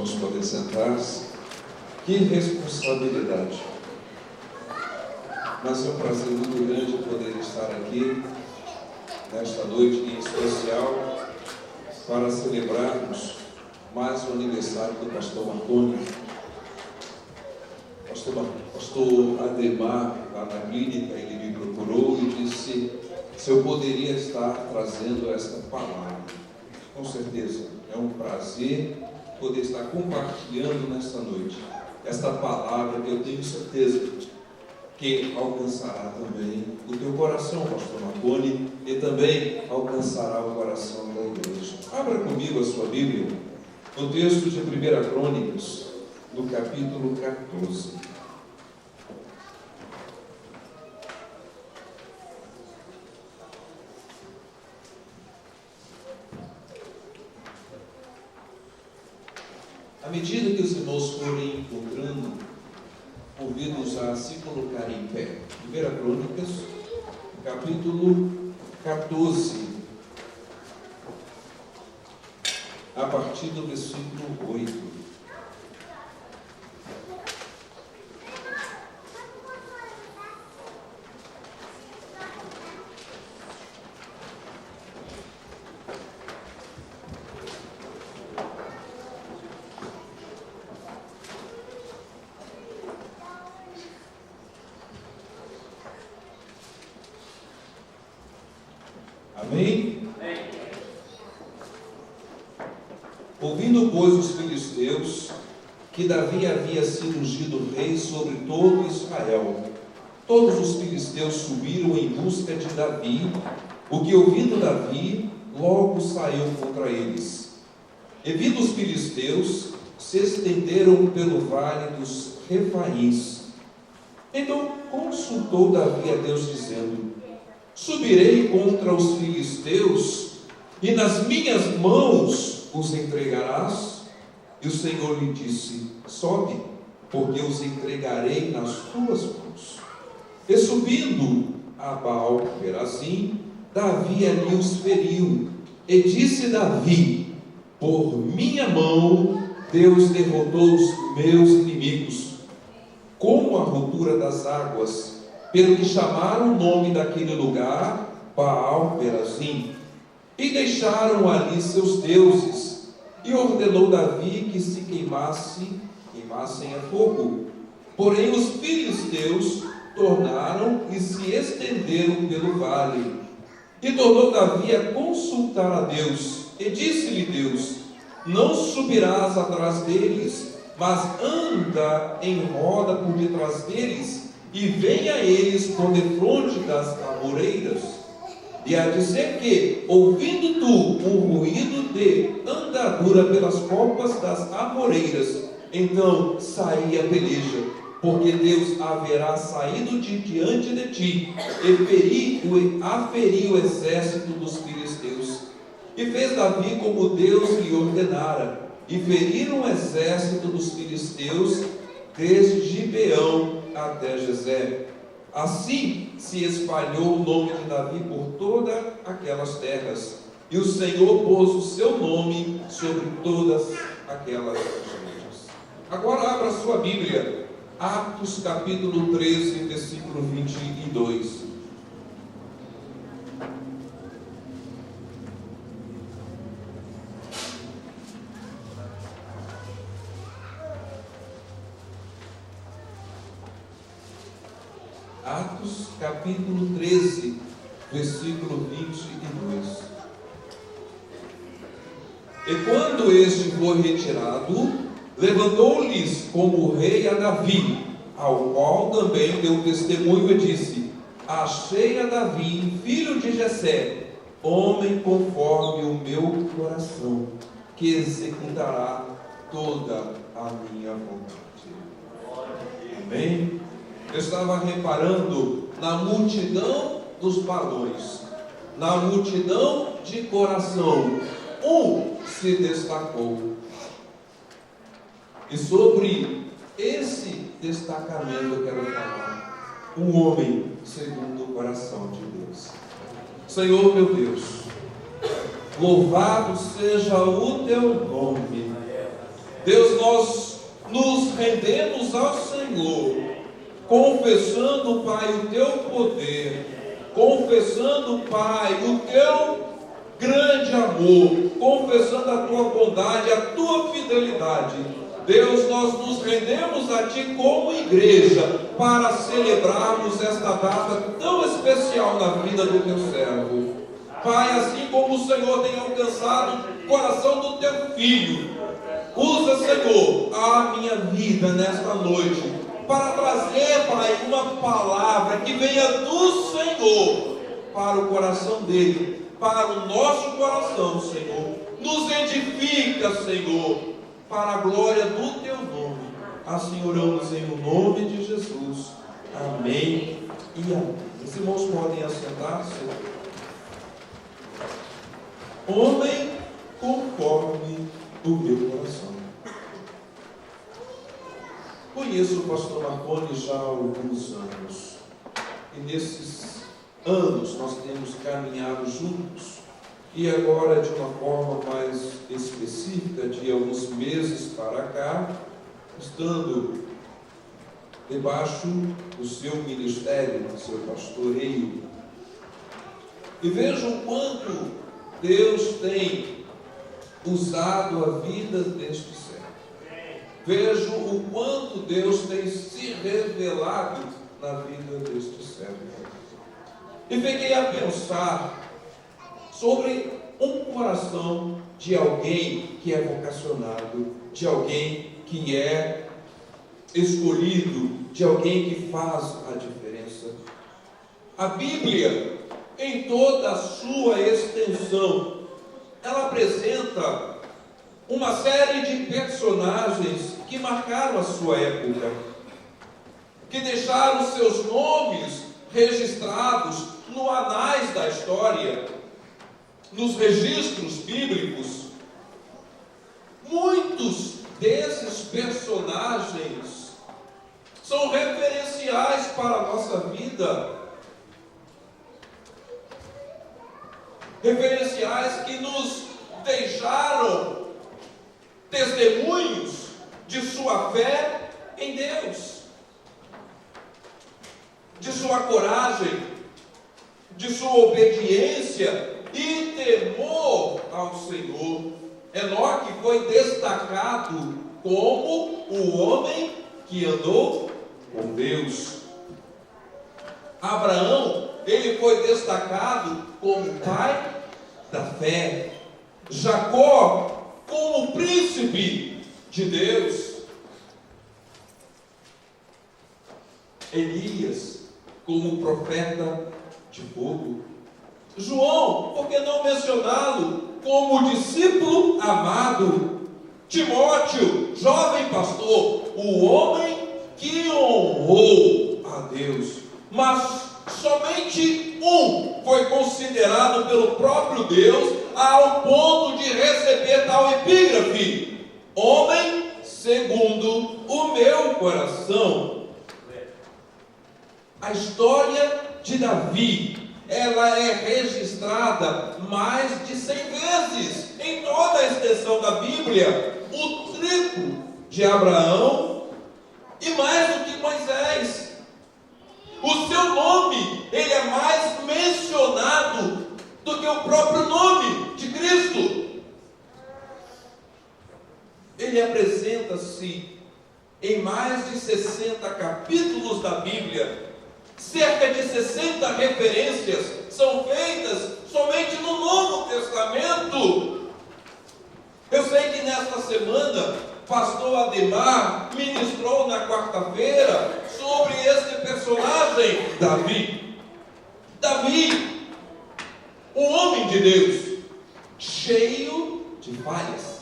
irmãos podem sentar-se. Que responsabilidade! Mas é um prazer muito grande poder estar aqui nesta noite em especial para celebrarmos mais um aniversário do pastor Marconi. Pastor Ademar, lá na clínica, ele me procurou e disse se eu poderia estar trazendo esta palavra. Com certeza, é um prazer poder estar compartilhando nesta noite esta palavra que eu tenho certeza que alcançará também o teu coração, pastor Marconi, e também alcançará o coração da igreja. Abra comigo a sua Bíblia, no texto de 1 Crônicas, no capítulo 14. À medida que os irmãos forem encontrando, convido-os a se colocar em pé. 1 Crônicas, capítulo 14, a partir do versículo 8. Amém? Ouvindo, pois, os filisteus que Davi havia sido ungido rei sobre todo Israel, todos os filisteus subiram em busca de Davi, o que, ouvindo Davi, logo saiu contra eles. E vindo os filisteus, se estenderam pelo vale dos Refaíns. Então consultou Davi a Deus, dizendo: subirei contra os filisteus, e nas minhas mãos os entregarás? E o Senhor lhe disse: sobe, porque os entregarei nas tuas mãos. E subindo a Baal-Perazim, Davi ali os feriu. E disse Davi: por minha mão Deus derrotou os meus inimigos, como a ruptura das águas, pelo que chamaram o nome daquele lugar Baal-Perazim, e deixaram ali seus deuses, e ordenou Davi que se queimassem a fogo. Porém os filisteus tornaram e se estenderam pelo vale. E tornou Davi a consultar a Deus, e disse-lhe Deus: não subirás atrás deles, mas anda em roda por detrás deles, e venha a eles por defronte das amoreiras. E a dizer que, ouvindo tu um ruído de andadura pelas copas das amoreiras, então saí a peleja, porque Deus haverá saído de diante de ti, e aferiu o exército dos filisteus. E fez Davi como Deus lhe ordenara, e feriram o exército dos filisteus desde Gibeão até Gezer. Assim se espalhou o nome de Davi por todas aquelas terras, e o Senhor pôs o seu nome sobre todas aquelas terras. Agora abra sua Bíblia, Atos capítulo 13, versículo 22. Atos capítulo 13, versículo 22. E quando este foi retirado, levantou-lhes como rei a Davi, ao qual também deu testemunho e disse: achei a Davi, filho de Jessé, homem conforme o meu coração, que executará toda a minha vontade. Amém? Eu estava reparando na multidão dos balões, na multidão de coração, um se destacou. E sobre esse destacamento eu quero falar. Um homem segundo o coração de Deus. Senhor meu Deus, louvado seja o teu nome. Deus, nós nos rendemos ao Senhor, confessando, Pai, o Teu poder, confessando, Pai, o Teu grande amor, confessando a Tua bondade, a Tua fidelidade. Deus, nós nos rendemos a Ti como igreja, para celebrarmos esta data tão especial na vida do Teu servo. Pai, assim como o Senhor tem alcançado o coração do Teu Filho, usa, Senhor, a minha vida nesta noite, para trazer, Pai, uma palavra que venha do Senhor, para o coração dele, para o nosso coração, Senhor. Nos edifica, Senhor, para a glória do Teu nome. Assim oramos em o nome de Jesus. Amém e amém. Os irmãos podem assentar-se. Homem conforme o meu coração. Conheço o pastor Marconi já há alguns anos. E nesses anos nós temos caminhado juntos. E agora, de uma forma mais específica, de alguns meses para cá, estando debaixo do seu ministério, do seu pastoreio, e vejo o quanto Deus tem usado a vida deste servo. Vejo o quanto Deus tem se revelado na vida deste servo. E fiquei a pensar sobre um coração de alguém que é vocacionado, de alguém que é escolhido, de alguém que faz a diferença. A Bíblia, em toda a sua extensão, ela apresenta uma série de personagens que marcaram a sua época, que deixaram seus nomes registrados no anais da história, nos registros bíblicos. Muitos desses personagens são referenciais para a nossa vida, referenciais que nos deixaram testemunhos de sua fé em Deus, de sua coragem, de sua obediência e temor ao Senhor. Enoque foi destacado como o homem que andou com Deus. Abraão, ele foi destacado como pai da fé. Jacó, como príncipe de Deus. Elias, como profeta de fogo. João, por que não mencioná-lo como discípulo amado? Timóteo, jovem pastor, o homem que honrou a Deus. Mas somente um foi considerado pelo próprio Deus ao ponto de receber tal epígrafe: homem segundo o meu coração. A história de Davi, ela é registrada mais de 100 vezes em toda a extensão da Bíblia, o triplo de Abraão e mais do que Moisés. O seu nome, ele é mais mencionado do que o próprio nome de Cristo. Ele apresenta-se em mais de 60 capítulos da Bíblia. Cerca de 60 referências são feitas somente no Novo Testamento. Eu sei que nesta semana, pastor Ademar ministrou na quarta-feira sobre esse personagem, Davi. Davi, um homem de Deus, cheio de falhas.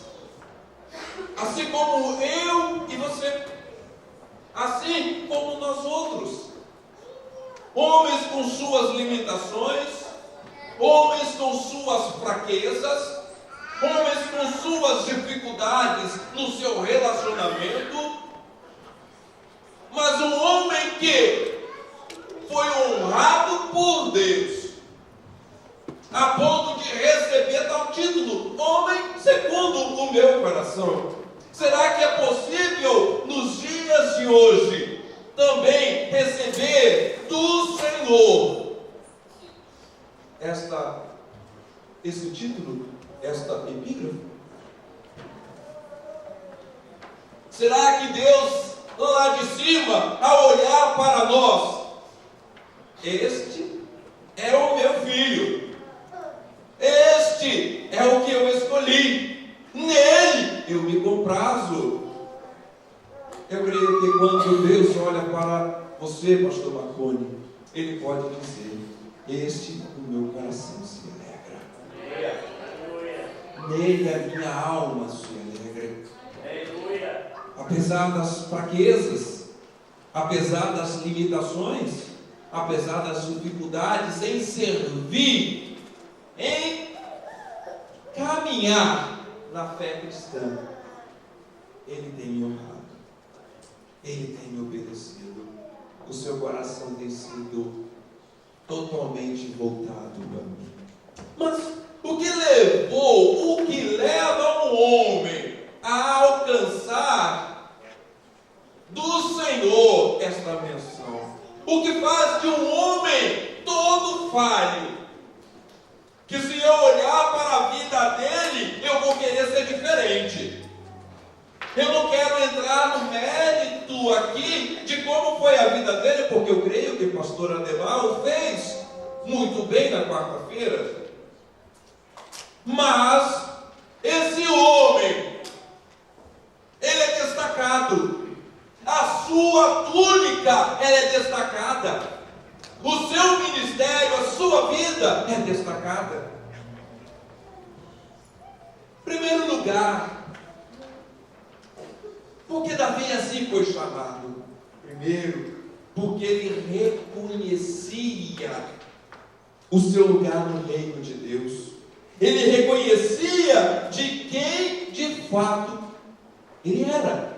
Assim como eu e você, assim como nós outros. Homens com suas limitações, homens com suas fraquezas, homens com suas dificuldades no seu relacionamento, mas um homem que foi honrado por Deus, a ponto de receber tal título: homem segundo o meu coração. Será que é possível nos dias de hoje também receber do Senhor esse título, esta epígrafe? Será que Deus, lá de cima, ao olhar para nós, este é o meu filho, este é o que eu escolhi, nele eu me comprazo? Eu creio que quando Deus olha para você, pastor Marconi, Ele pode dizer: este o meu coração se alegra, nele a minha alma se alegra. Apesar das fraquezas, apesar das limitações, apesar das dificuldades em servir, em caminhar na fé cristã, Ele tem me honrado, Ele tem me obedecido, o seu coração tem sido totalmente voltado para mim. Mas o que leva um homem a alcançar do Senhor esta menção? O que faz de um homem todo falho, que se eu olhar para a vida dele, eu vou querer ser diferente? Eu não quero entrar no mérito aqui de como foi a vida dele, porque eu creio que o pastor Ademar o fez muito bem na quarta-feira. Mas esse homem, ele é destacado. A sua túnica, ela é destacada. O seu ministério, a sua vida é destacada. Em primeiro lugar, porque Davi assim foi chamado? Primeiro, porque ele reconhecia o seu lugar no reino de Deus. Ele reconhecia de quem de fato ele era.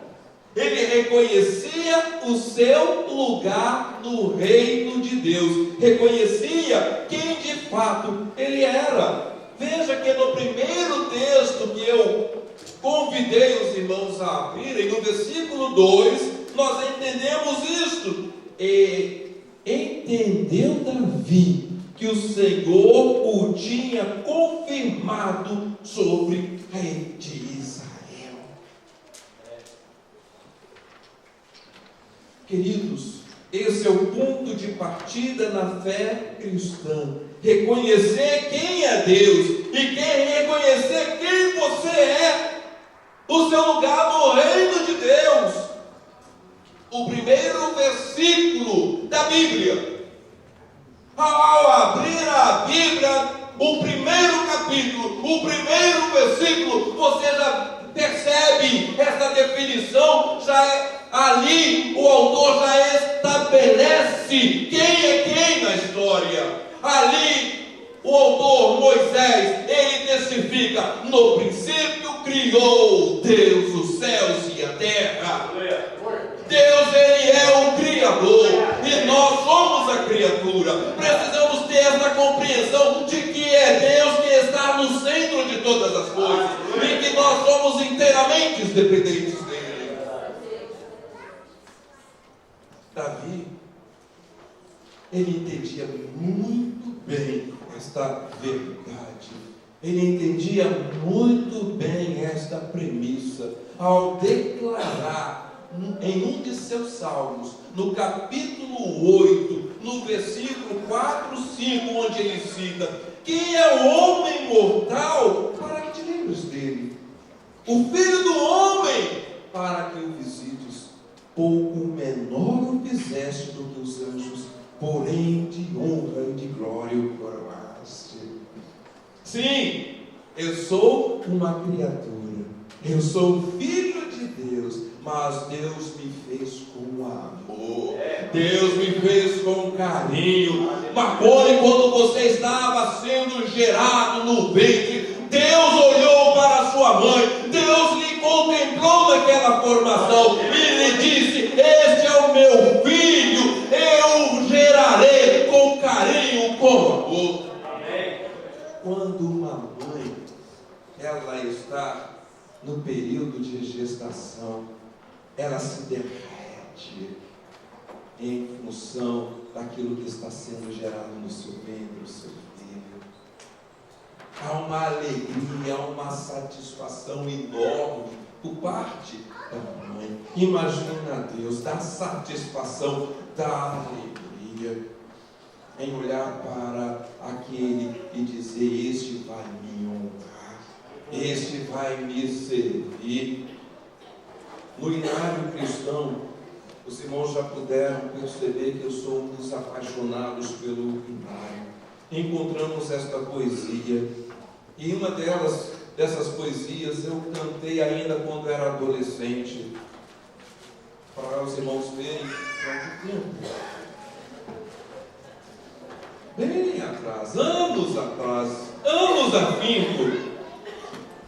Ele reconhecia o seu lugar no reino de Deus. Reconhecia quem de fato ele era. Veja que no primeiro texto que eu convidei os irmãos a abrirem, no versículo 2, nós entendemos isto. E entendeu Davi que o Senhor o tinha confirmado sobre rei de Israel. Queridos, esse é o ponto de partida na fé cristã. Reconhecer quem é Deus, e reconhecer quem você é, o seu lugar no reino de Deus. O primeiro versículo da Bíblia, ao abrir a Bíblia, o primeiro capítulo, o primeiro versículo, você já percebe essa definição, ali o autor já estabelece quem é quem na história. Ali o autor Moisés, ele testifica: no princípio criou Deus os céus e a terra. Deus, ele é o Criador, e nós somos a criatura. Precisamos ter essa compreensão de que é Deus que está no centro de todas as coisas, e que nós somos inteiramente dependentes dele. Davi, ele entendia muito bem esta verdade. Ele entendia muito bem esta premissa ao declarar em um de seus salmos, no capítulo 8, no versículo 4, 5, onde ele cita: quem é o homem mortal para que te lembres dele? O filho do homem para que o visites? Pouco menor o fizeste do que os anjos, porém de honra e de glória o coroaste. Sim, eu sou uma criatura, eu sou filho de Deus, mas Deus me fez com amor, Deus me fez com carinho. Marconi, quando você estava sendo gerado no ventre, Deus olhou para sua mãe, Deus lhe contemplou naquela formação e lhe disse: este é o meu filho, eu o gerarei com carinho, com amor. Quando uma mãe, ela está no período de gestação, ela se derrete em função daquilo que está sendo gerado no seu ventre, no seu filho. Há uma alegria, há uma satisfação enorme por parte da mãe. Imagina Deus, da satisfação, da alegria em olhar para aquele e dizer: este vai me honrar, este vai me servir. No inário cristão, os irmãos já puderam perceber que eu sou um dos apaixonados pelo inário. Encontramos esta poesia, e uma dessas poesias eu cantei ainda quando era adolescente, para os irmãos verem quanto tempo. Bem atrás, anos afinco.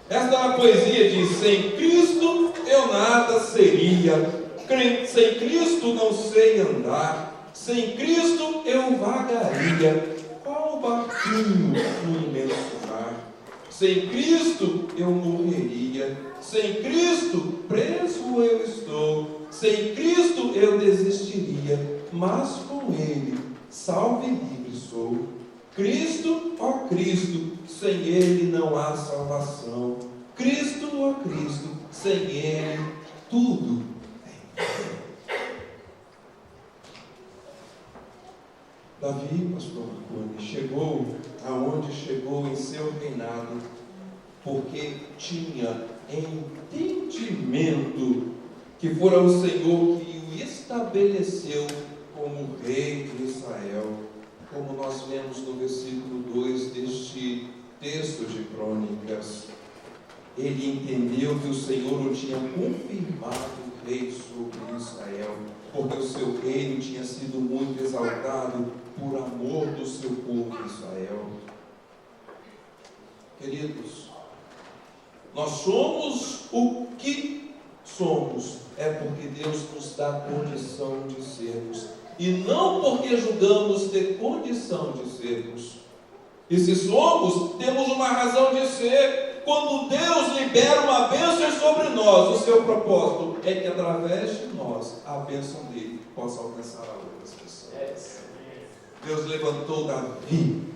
Esta poesia diz: sem Cristo eu nada seria, sem Cristo não sei andar, sem Cristo eu vagaria, qual barquinho no imenso mar. Sem Cristo eu morreria, sem Cristo preso eu estou, sem Cristo eu desistiria, mas com Ele salvo e livre sou. Cristo, ó Cristo, sem Ele não há salvação. Cristo, ó Cristo, sem Ele tudo é. Davi, pastor Marconi, chegou aonde chegou em seu reinado, porque tinha entendimento que fora o Senhor que o estabeleceu como rei de Israel, como nós vemos no versículo 2 deste texto de Crônicas. Ele entendeu que o Senhor o tinha confirmado rei sobre Israel, porque o seu reino tinha sido muito exaltado por amor do seu povo Israel. Queridos, nós somos o que somos, é porque Deus nos dá condição de sermos, e não porque julgamos ter condição de sermos. E se somos, temos uma razão de ser. Quando Deus libera uma bênção sobre nós, o seu propósito é que através de nós a bênção dele possa alcançar a outras pessoas. Deus levantou Davi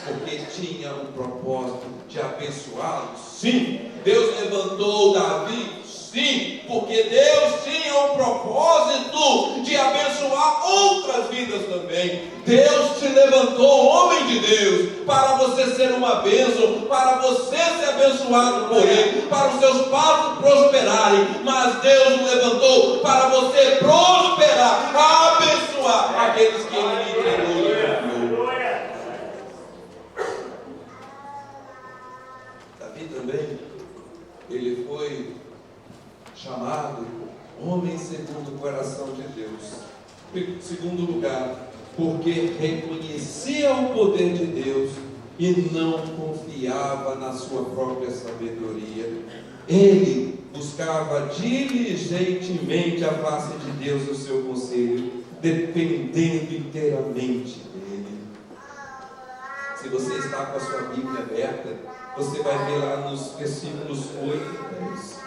porque tinha um propósito de abençoá-los? Sim. Deus levantou Davi? Sim, porque Deus tinha um propósito de abençoar outras vidas também. Deus te levantou, homem de Deus, para você ser uma bênção, para você ser abençoado por Ele, para os seus passos prosperarem. Mas Deus te levantou para você prosperar, abençoar aqueles que Ele lhe entregou. Davi também, ele foi chamado homem segundo o coração de Deus. Em segundo lugar, porque reconhecia o poder de Deus e não confiava na sua própria sabedoria. Ele buscava diligentemente a face de Deus e o seu conselho, dependendo inteiramente dele. Se você está com a sua Bíblia aberta, você vai ver lá nos versículos 8 e 10.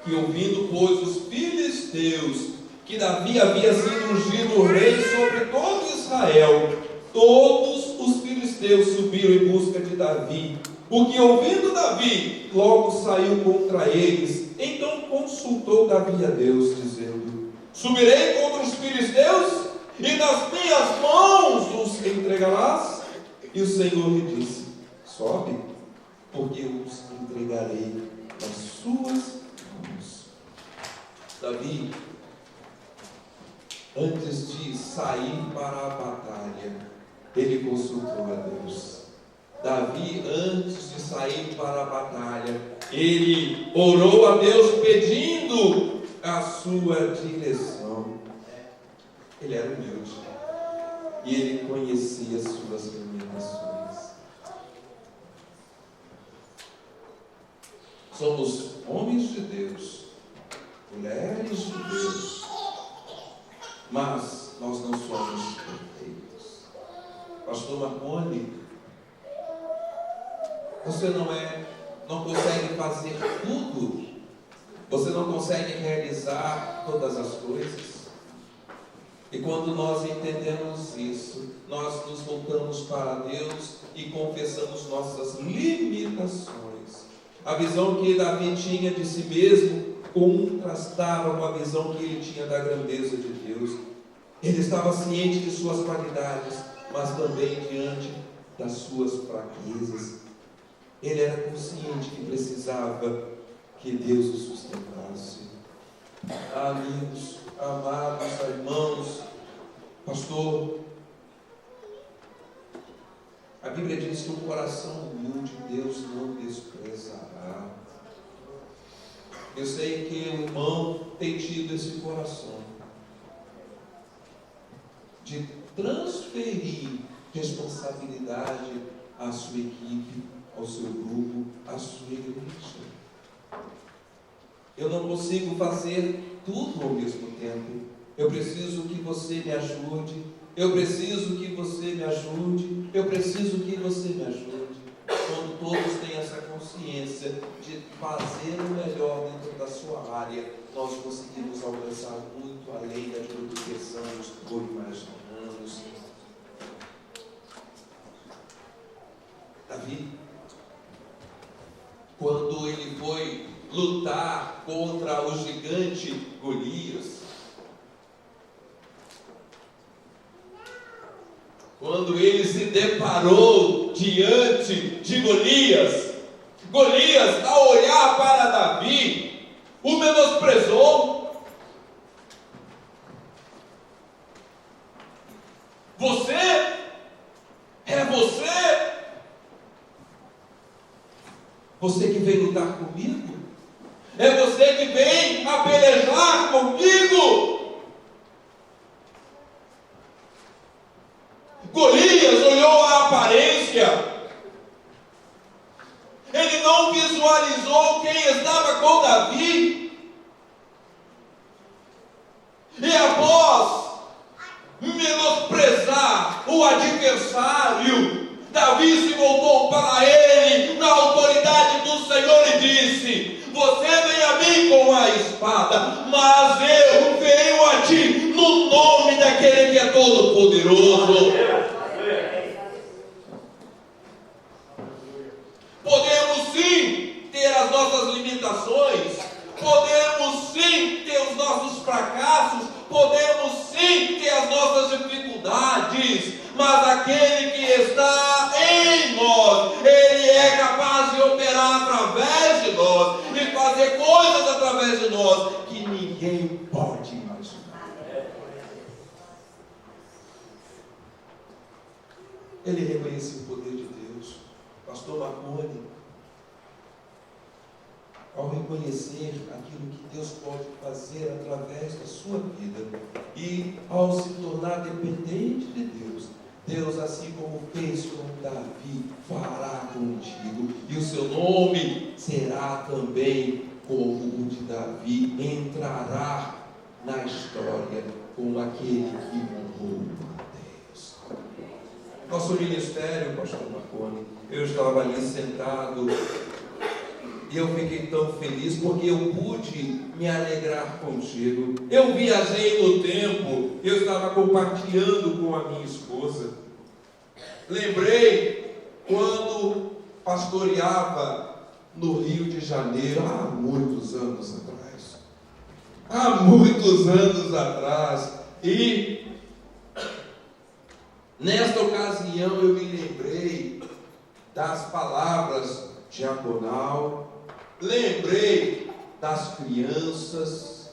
Que ouvindo, pois, os filisteus, que Davi havia sido ungido rei sobre todo Israel, todos os filisteus subiram em busca de Davi. O que ouvindo Davi, logo saiu contra eles. Então consultou Davi a Deus, dizendo: subirei contra os filisteus, e nas minhas mãos os entregarás? E o Senhor lhe disse: sobe, porque os entregarei nas suas. Davi, antes de sair para a batalha, ele consultou a Deus. Davi, antes de sair para a batalha, ele orou a Deus pedindo a sua direção. Ele era humilde e ele conhecia as suas limitações. Somos homens de Deus, mulheres de Deus, mas nós não somos perfeitos. Pastor Marconi, você não consegue fazer tudo Você não consegue realizar todas as coisas. E quando nós entendemos isso, nós nos voltamos para Deus e confessamos nossas limitações. A visão que Davi tinha de si mesmo contrastava com a visão que ele tinha da grandeza de Deus. Ele estava ciente de suas qualidades, mas também diante das suas fraquezas. Ele era consciente que precisava que Deus o sustentasse. Amigos, amados irmãos, pastor, a Bíblia diz que o coração humilde Deus não desprezará. Eu sei que o irmão tem tido esse coração de transferir responsabilidade à sua equipe, ao seu grupo, à sua igreja. Eu não consigo fazer tudo ao mesmo tempo. Eu preciso que você me ajude. Eu preciso que você me ajude. Eu preciso que você me ajude. Quando todos têm essa consciência de fazer o melhor dentro da sua área, nós conseguimos alcançar muito além daquilo que pensamos ou imaginamos. Davi, quando ele foi lutar contra o gigante Golias, quando ele se deparou diante de Golias, Golias, ao olhar para Davi, o menosprezou. Você? É você? Você que vem lutar comigo? É você que vem a pelejar comigo? Golias olhou a aparência. Ele não visualizou quem estava com Davi. E após menosprezar o adversário, Davi se voltou para ele na autoridade do Senhor e disse: você vem a mim com a espada, mas eu venho a ti no nome daquele que é todo poderoso. Podemos sim ter as nossas limitações, podemos sim ter os nossos fracassos, podemos sim ter as nossas dificuldades, mas aquele que está em nós, Ele é capaz de operar através de nós e fazer coisas através de nós que ninguém pode imaginar. Ele reconheceu o poder de Deus. Pastor Marconi, ao reconhecer aquilo que Deus pode fazer através da sua vida e ao se tornar dependente de Deus, Deus, assim como fez com Davi, fará contigo, e o seu nome será também como o de Davi, entrará na história como aquele que honrou a Deus. Nosso ministério, pastor Marconi, eu estava ali sentado e eu fiquei tão feliz porque eu pude me alegrar contigo. Eu viajei no tempo, eu estava compartilhando com a minha esposa. Lembrei quando pastoreava no Rio de Janeiro, há muitos anos atrás. Há muitos anos atrás. E nesta ocasião eu me lembrei das palavras diaconal, lembrei das crianças.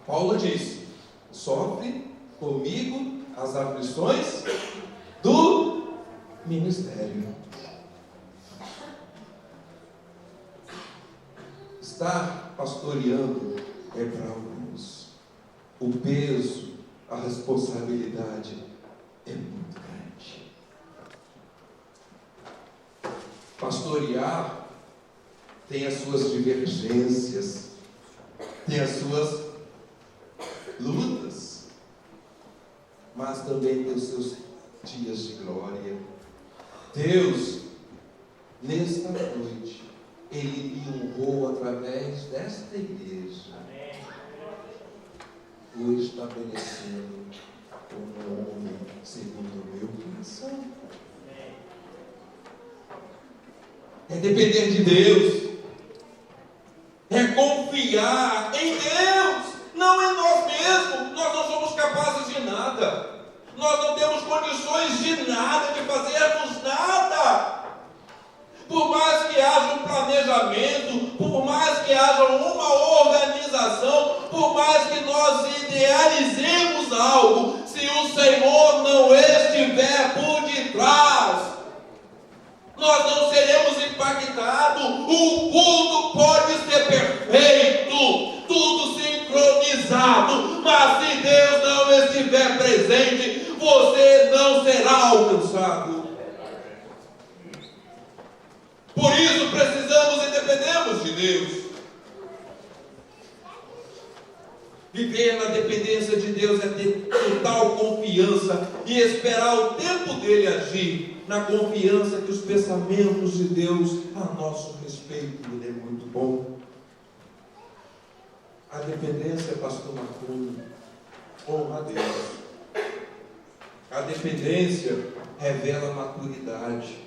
Paulo disse: sofre comigo as aflições do ministério. Estar pastoreando é para alguns. O peso, a responsabilidade é muito grande. Pastorear tem as suas divergências, tem as suas lutas, mas também tem os seus dias de glória. Deus, nesta noite, Ele lhe honrou nesta igreja o estabelecendo como homem segundo o meu coração. É depender de Deus, é confiar em Deus, não em nós mesmos. Nós não somos capazes de nada, nós não temos condições de nada, de fazermos nada. Por mais que haja um planejamento, por mais que haja uma organização, por mais que nós idealizemos algo, se o Senhor não estiver por detrás, nós não seremos impactados. O culto pode ser perfeito, tudo sincronizado, mas se Deus não estiver presente, você não será alcançado. Por isso precisamos e dependemos de Deus. Viver na dependência de Deus é ter total confiança e esperar o tempo dele agir, na confiança que os pensamentos de Deus a nosso respeito, ele é muito bom. A dependência, pastor Marconi, honra a Deus. A dependência revela maturidade.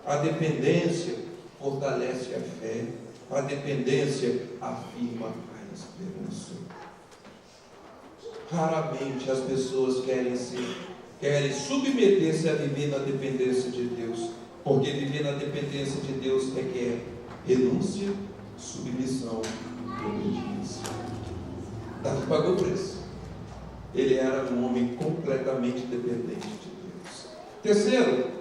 A dependência fortalece a fé. A dependência afirma a esperança. Raramente as pessoas querem submeter-se a viver na dependência de Deus, porque viver na dependência de Deus requer renúncia, submissão e obediência. Davi pagou o preço. Ele era um homem completamente dependente de Deus. Terceiro,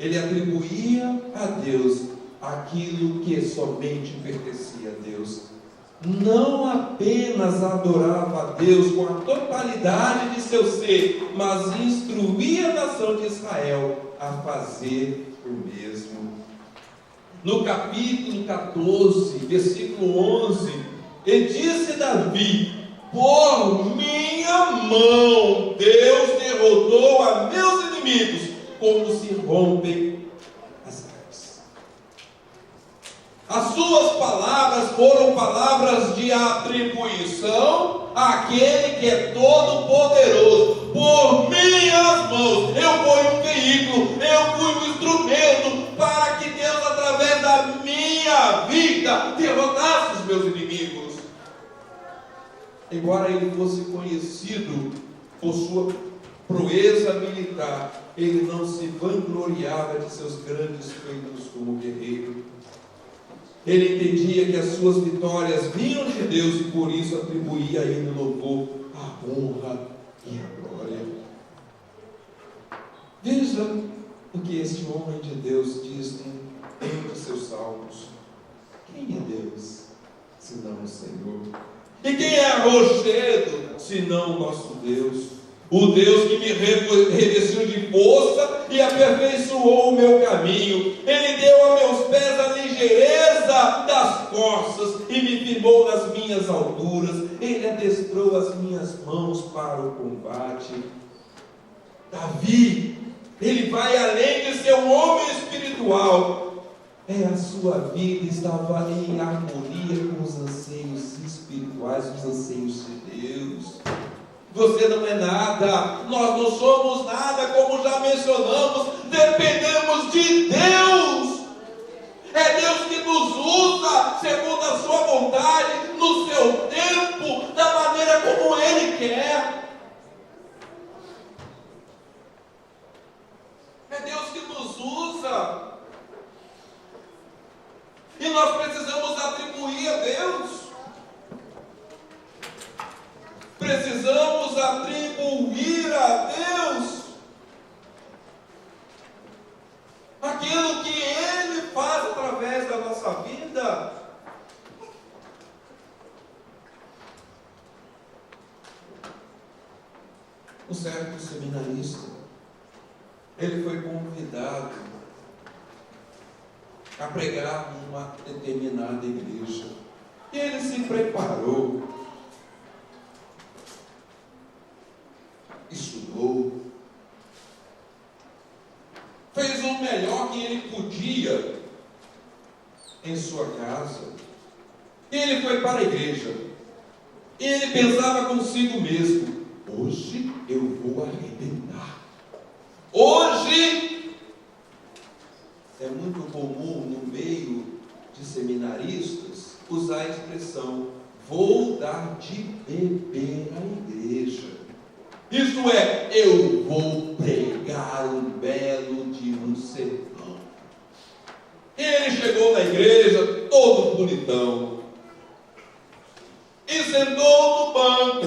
ele atribuía a Deus aquilo que somente pertencia a Deus. Não apenas adorava a Deus com a totalidade de seu ser, mas instruía a nação de Israel a fazer o mesmo. No capítulo 14, versículo 11, ele disse Davi: por minha mão Deus derrotou a meus inimigos, como se rompem as águas. As suas palavras foram palavras de atribuição àquele que é todo poderoso. Por minhas mãos, eu fui um veículo, eu fui um instrumento para que Deus, através da minha vida, derrotasse os meus inimigos. Embora ele fosse conhecido por sua proeza militar, ele não se vangloriava de seus grandes feitos como guerreiro. Ele entendia que as suas vitórias vinham de Deus e por isso atribuía a ele louvor, a honra e a glória. Veja o que este homem de Deus diz em um de seus salmos: quem é Deus, senão o Senhor? E quem é rochedo, senão o nosso Deus? O Deus que me revestiu de força e aperfeiçoou o meu caminho. Ele deu a meus pés a ligeireza das costas e me firmou nas minhas alturas. Ele adestrou as minhas mãos para o combate. Davi, ele vai além de ser um homem espiritual. A sua vida estava em harmonia com os anseios espirituais, os anseios de Deus. Você não é nada, nós não somos nada, como já mencionamos, dependemos de Deus. É Deus que nos usa segundo a sua vontade, no seu tempo, da maneira como Ele quer. É Deus que nos usa. E nós precisamos atribuir a Deus. Precisamos atribuir a Deus aquilo que Ele faz através da nossa vida. Um certo seminarista, ele foi convidado a pregar numa determinada igreja. E ele se preparou, estudou, fez o melhor que ele podia em sua casa. Ele foi para a igreja. Ele pensava consigo mesmo: hoje eu vou arrebentar. Hoje é muito comum no meio de seminaristas usar a expressão: vou dar de beber à igreja. Isto é, eu vou pregar um belo de um sermão. Ele chegou na igreja todo bonitão e sentou no banco.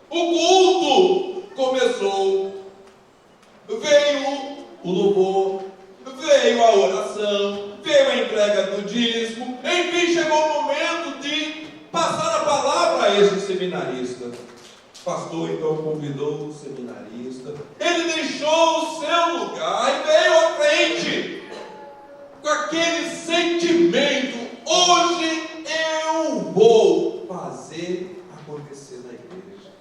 O culto começou. Veio o louvor, veio a oração, veio a entrega do dízimo. Enfim, chegou o momento de passar a palavra a esse seminarista. O pastor então convidou o seminarista. Ele deixou o seu lugar e veio à frente com aquele sentimento: hoje eu vou fazer acontecer na igreja.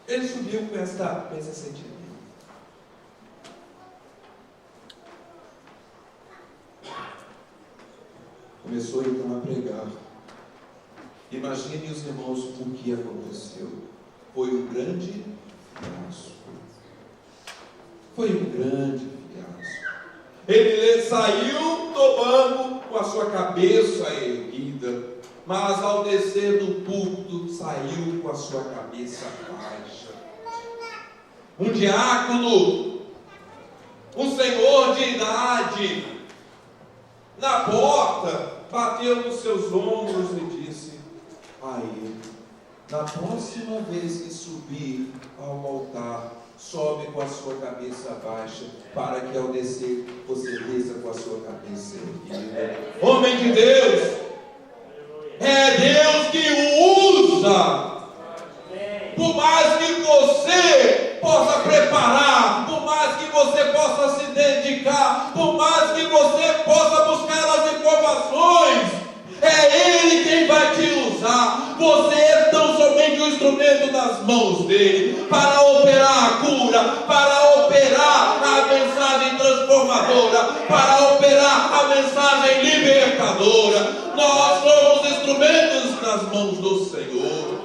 Ele subiu com esse sentimento. Começou então a pregar. Imagine os irmãos o que aconteceu. Foi um grande fiasco. Foi um grande fiasco. Ele saiu do banco com a sua cabeça erguida, mas ao descer do púlpito saiu com a sua cabeça baixa. Um diácono, um senhor de idade, na porta, bateu nos seus ombros e disse a ele: na próxima vez que subir ao altar, sobe com a sua cabeça baixa, para que ao descer você desça com a sua cabeça erguida. Homem de Deus, é Deus que o usa. Por mais que você possa preparar, por mais que você possa se dedicar, por mais que você possa buscar as informações, é Ele quem vai te usar. Você é tão somente um instrumento nas mãos dele, para operar a cura, para operar a mensagem transformadora, para operar a mensagem libertadora. Nós somos instrumentos nas mãos do Senhor.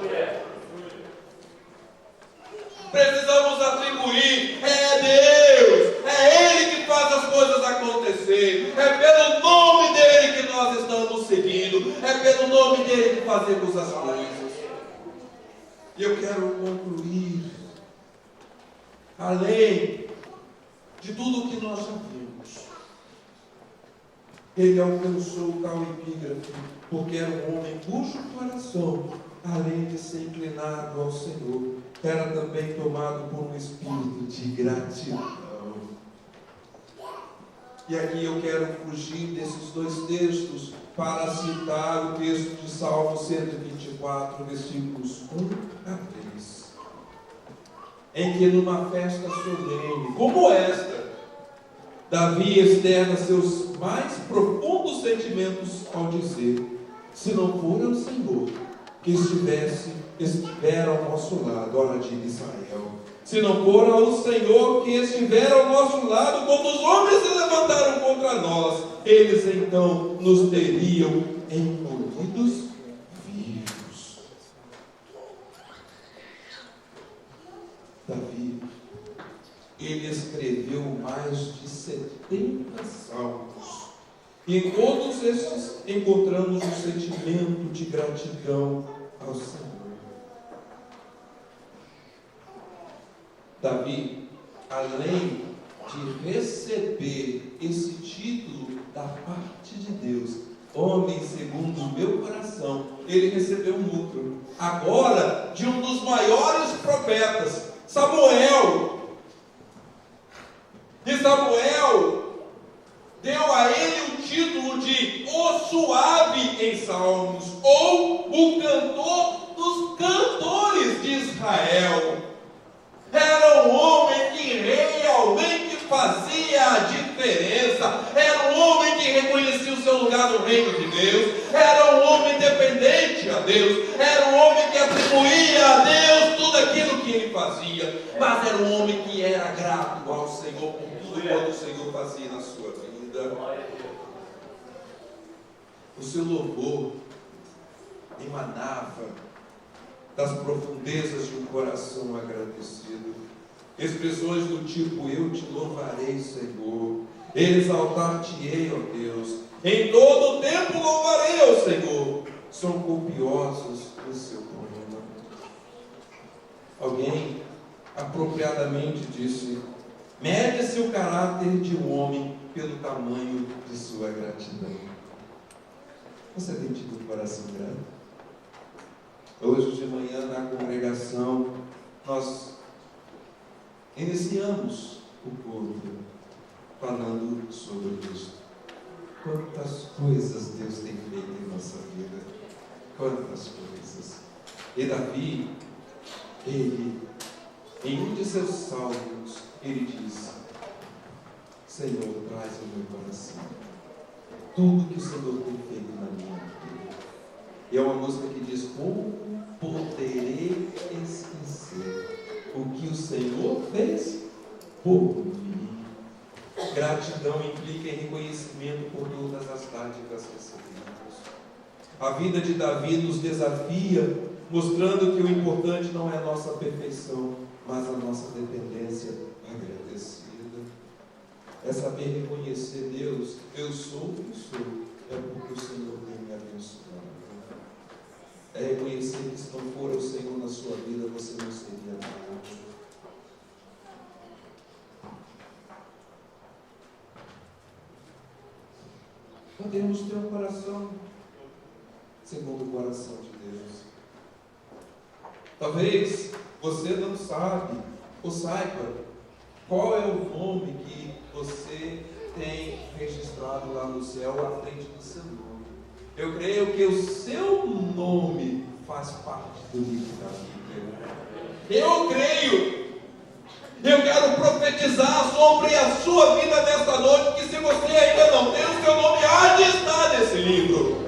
Precisamos atribuir: é Deus, é Ele que faz as coisas acontecer, é pelo nome dEle que nós estamos seguindo, é pelo nome dEle que fazemos as coisas. E eu quero concluir, além de tudo o que nós já vimos, ele alcançou tal epígrafe, porque era um homem cujo coração, além de ser inclinado ao Senhor, era também tomado por um espírito de gratidão. E aqui eu quero fugir desses dois textos para citar o texto de Salmo 124, versículos 1 a 3, em que numa festa solene como esta, Davi externa seus mais profundos sentimentos ao dizer: se não for o Senhor que estiver ao nosso lado, ora de Israel, se não for o Senhor que estiver ao nosso lado, quando os homens se levantaram contra nós, eles então nos teriam engolidos vivos. Davi, ele escreveu mais de 70 salmos. E em todos estes encontramos um sentimento de gratidão ao Senhor. Davi, além de receber esse título da parte de Deus, homem segundo o meu coração, ele recebeu um outro, agora de um dos maiores profetas, Samuel. E Samuel deu a ele o título de o suave em Salmos, ou o cantor dos cantores de Israel. Era um homem que realmente fazia a diferença, era um homem que reconhecia o seu lugar no reino de Deus, era um homem dependente a Deus, era um homem que atribuía a Deus tudo aquilo que ele fazia, mas era um homem que era grato ao Senhor por tudo quanto o Senhor fazia na sua vida. O seu louvor emanava das profundezas de um coração agradecido. Expressões do tipo: eu te louvarei, Senhor, exaltar-te-ei, ó Deus, em todo o tempo louvarei ao Senhor, são copiosos no seu poema. Alguém apropriadamente disse: mede-se o caráter de um homem pelo tamanho de sua gratidão. Você tem tido um coração grato? Hoje de manhã na congregação nós iniciamos o culto falando sobre isso. Quantas coisas Deus tem feito em nossa vida. Quantas coisas. E Davi, ele, em um de seus salmos, ele diz: Senhor, traz ao meu coração tudo que o Senhor tem feito na minha vida. E é uma música que diz: como poderei esquecer o que o Senhor fez por mim? Gratidão implica em reconhecimento por todas as dádivas recebidas. A vida de Davi nos desafia, mostrando que o importante não é a nossa perfeição, mas a nossa dependência agradecida. É saber reconhecer: Deus, eu sou o que sou, é porque o Senhor tem me abençoado. É reconhecer que se não for o Senhor na sua vida, você não seria nada. Podemos ter um coração segundo o coração de Deus. Talvez você não sabe ou saiba qual é o nome que você tem registrado lá no céu à frente do seu nome. Eu creio que o seu nome faz parte do livro da Bíblia. Eu creio. Eu quero profetizar sobre a sua vida nesta noite, que se você ainda não tem, o seu nome há de estar nesse livro.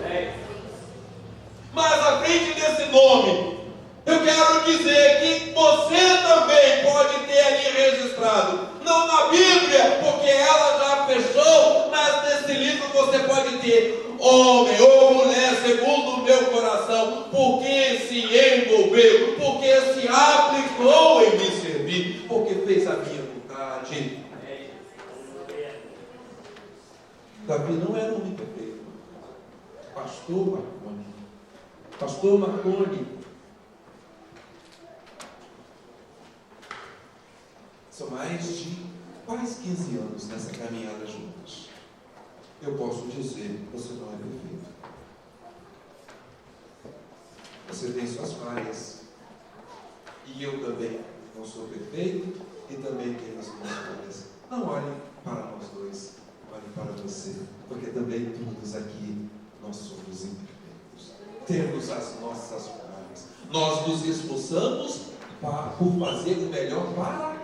Mas à frente desse nome, eu quero dizer que você também pode ter ali registrado, não na Bíblia, porque ela já fechou, mas nesse livro você pode ter: homem ou mulher segundo o meu coração, porque se envolveu, porque se aplicou em me servir, porque fez a minha vontade. Davi não era um homem perfeito. Pastor Marconi, são mais de quase 15 anos nessa caminhada juntos. Eu posso dizer: você não é perfeito. Você tem suas falhas. E eu também não sou perfeito e também tenho as minhas falhas. Não olhem para nós dois, olhem para você, porque também todos aqui nós somos imperfeitos. Temos as nossas falhas. Nós nos esforçamos por fazer o melhor para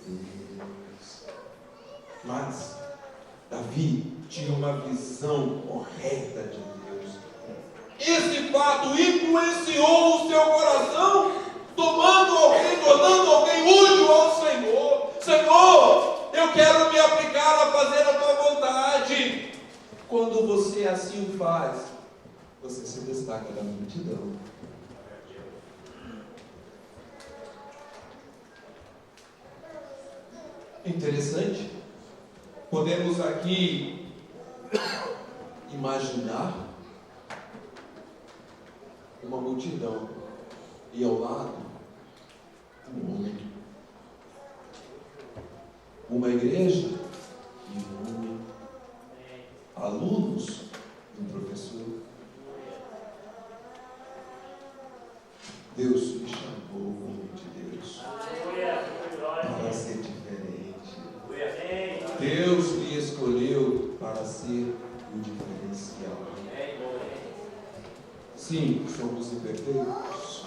Deus. Mas Davi tinha uma visão correta de Deus. Esse fato influenciou o seu coração, tornando alguém útil ao Senhor. Senhor, eu quero me aplicar a fazer a tua vontade. Quando você assim o faz, você se destaca da multidão. Interessante. Podemos aqui imaginar uma multidão e ao lado um homem, uma igreja e um homem, alunos e um professor. Deus me chamou, homem de Deus, para ser diferente. Deus me escolheu para ser o diferencial. Sim, somos imperfeitos,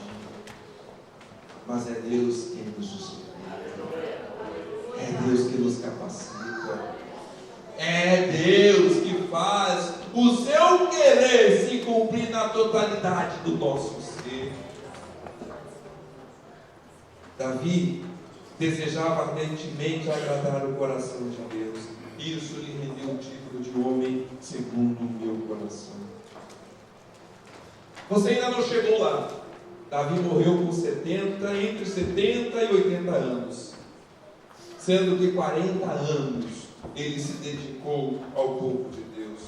mas é Deus quem nos justifica. É Deus que nos capacita. É Deus que faz o seu querer se cumprir na totalidade do nosso ser. Davi desejava ardentemente agradar o coração de Deus. Isso lhe rendeu o título de homem segundo o meu coração. salvação. Você ainda não chegou lá. Davi morreu com entre 70 e 80 anos, sendo que 40 anos ele se dedicou ao povo de Deus.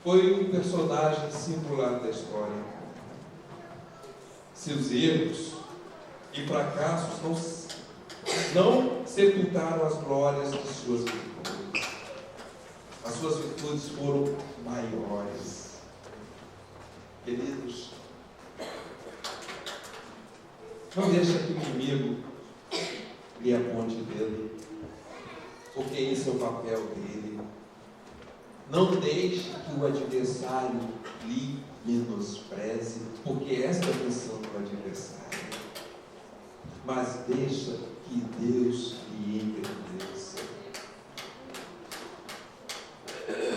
Foi um personagem singular da história. Seus erros e fracassos não sepultaram as glórias de suas virtudes. As suas virtudes foram maiores. Queridos, não deixe que o inimigo lhe aponte dele, porque esse é o papel dele. Não deixe que o adversário lhe menospreze, porque esta é a função do adversário. Mas deixa que Deus lhe engrandeça.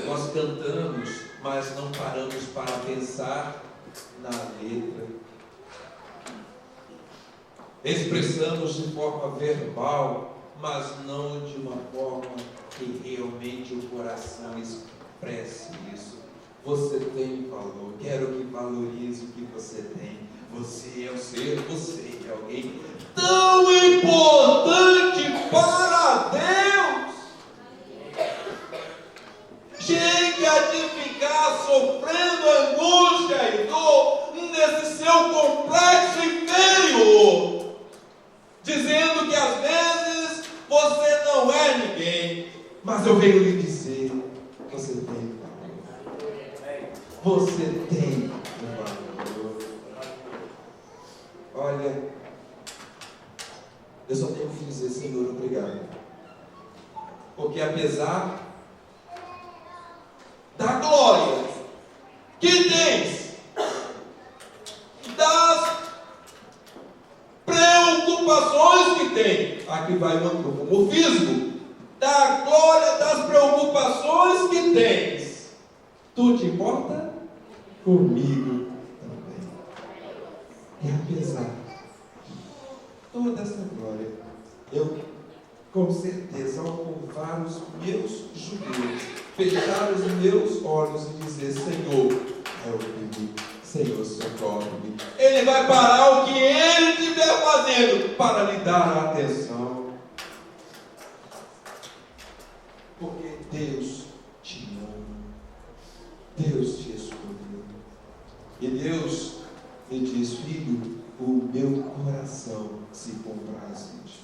Nós cantamos, mas não paramos para pensar na letra. Expressamos de forma verbal, mas não de uma forma que realmente o coração expresse isso. Você tem valor, quero que valorize o que você tem. Você é um ser, você é alguém tão importante para Deus. Chegue a de ficar sofrendo angústia e dor nesse seu complexo inferior, dizendo que às vezes você não é ninguém. Mas eu venho lhe dizer, você tem valor. Você tem valor. Olha, eu só tenho que dizer, Senhor, obrigado. Porque apesar da glória que tens, das preocupações que tem, aqui vai o antropomorfismo, da glória, das preocupações que tens, tu te importa comigo também. E apesar de toda essa glória, eu com certeza, ao curvar os meus joelhos, fechar os meus olhos e dizer, Senhor, help-me, Senhor, socorre-me. Ele vai parar o que ele estiver fazendo para lhe dar atenção. Porque Deus te ama. Deus te escolheu. E Deus me diz, filho, o meu coração se compraz em ti.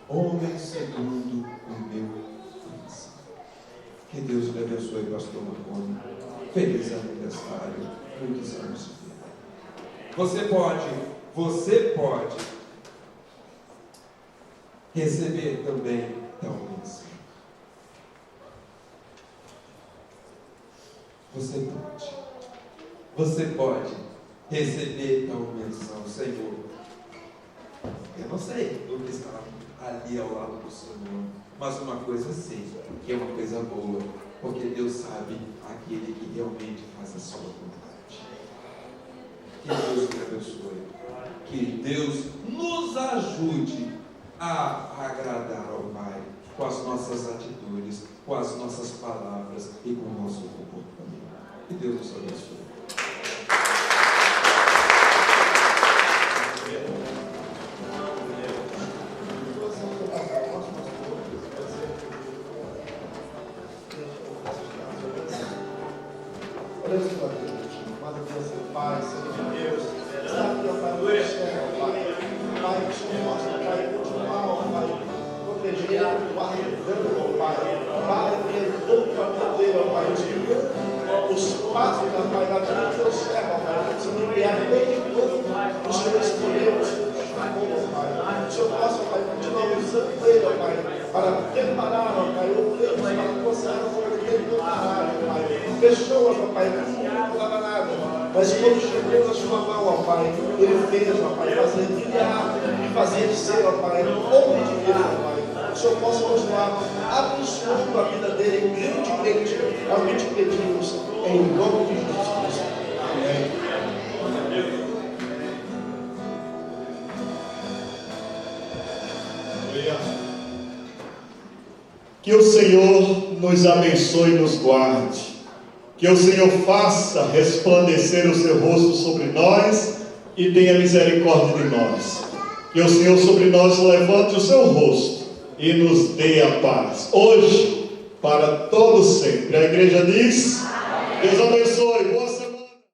Homem segundo o meu coração. Que Deus lhe abençoe, pastor Marconi. Feliz aniversário, muitos anos de vida. Você pode receber também tal bênção. Você pode receber tal bênção, Senhor. Eu não sei o que está ali ao lado do Senhor, mas uma coisa sei, que é uma coisa boa, porque Deus sabe aquele que realmente faz a sua vontade. Que Deus te abençoe, que Deus nos ajude a agradar ao Pai com as nossas atitudes, com as nossas palavras e com o nosso comportamento. Que Deus nos abençoe. Mas quando chegou na sua mão, ó Pai, Ele fez, ó Pai, fazer brilhar e fazer ser, ó Pai, homem de Deus, ó Pai. Que o Senhor possa continuar abençoando a vida dele grandemente, é o que te pedimos, em nome de Jesus Cristo. Amém. Que o Senhor nos abençoe e nos guarde. Que o Senhor faça resplandecer o seu rosto sobre nós e tenha misericórdia de nós. Que o Senhor sobre nós levante o seu rosto e nos dê a paz, hoje, para todo sempre. A igreja diz: Deus abençoe. Boa